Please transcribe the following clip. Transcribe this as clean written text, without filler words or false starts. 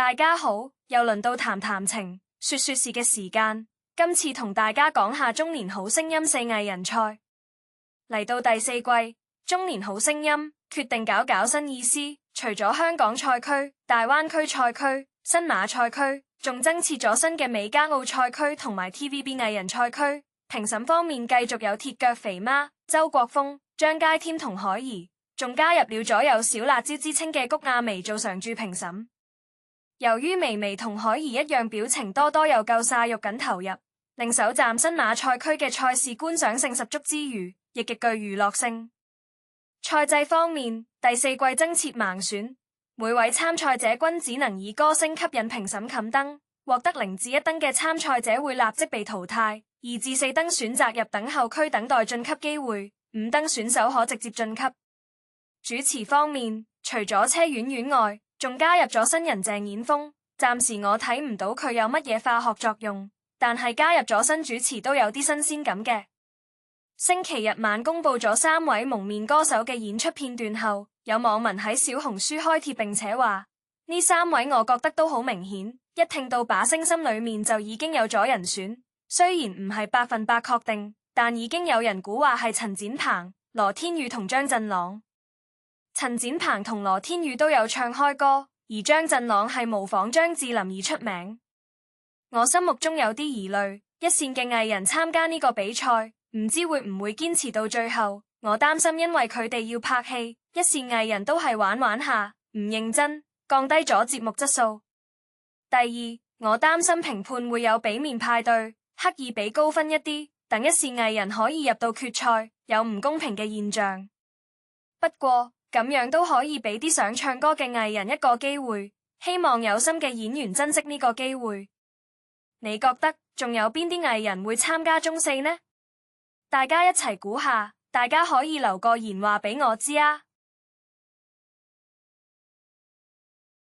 大家好，又輪到談談情、說說事嘅時間。今次同大家講下中年好聲音四藝人賽。嚟到第四季，中年好聲音決定搞新意思，除咗香港賽區、大灣區賽區、新馬賽區，仲增設咗新嘅美加澳賽區同埋 TVB 藝人賽區。評審方面繼續有鐵腳肥媽、周國峰、張佳添同海怡，仲加入了咗有小辣椒之稱嘅谷婭溦做常駐評審。由於微微同海怡一樣表情多多又夠晒肉緊投入，令首站新馬賽區嘅賽事觀賞性十足之餘，亦極具娛樂性。賽制方面，第四季增設盲選，每位參賽者均只能以歌聲吸引評審冚燈，獲得0至1燈嘅參賽者會立即被淘汰，2至4燈選擇入等候區等待晉級機會，5燈選手可直接晉級。主持方面，除咗車婉婉外，仲加入咗新人鄭衍峰，暫時我睇唔到佢有乜嘢化學作用，但係加入咗新主持都有啲新鮮感嘅。星期日晚公布咗3位蒙面歌手嘅演出片段後，有網民喺小紅書開帖並且話呢3位我覺得都好明顯，一聽到把聲心裏面就已經有咗人選，雖然唔係100%確定，但已經有人估話係陳展鵬、羅天宇同張振朗。陳展鵬同羅天宇都有唱開歌，而張振朗係模仿張智霖而出名。我心目中有啲疑慮，一線嘅藝人參加呢個比賽，唔知會唔會堅持到最後。我擔心因為佢哋要拍戲，一線藝人都係玩玩下，唔認真，降低咗節目質素。第二，我擔心評判會有俾面派對，刻意俾高分一啲，等一線藝人可以入到決賽，有唔公平嘅現象。不過，咁樣都可以俾啲想唱歌嘅藝人一個機會，希望有心嘅演員珍惜呢個機會。你覺得仲有邊啲藝人會參加中四呢？大家一齊估下，大家可以留個言話俾我知啊！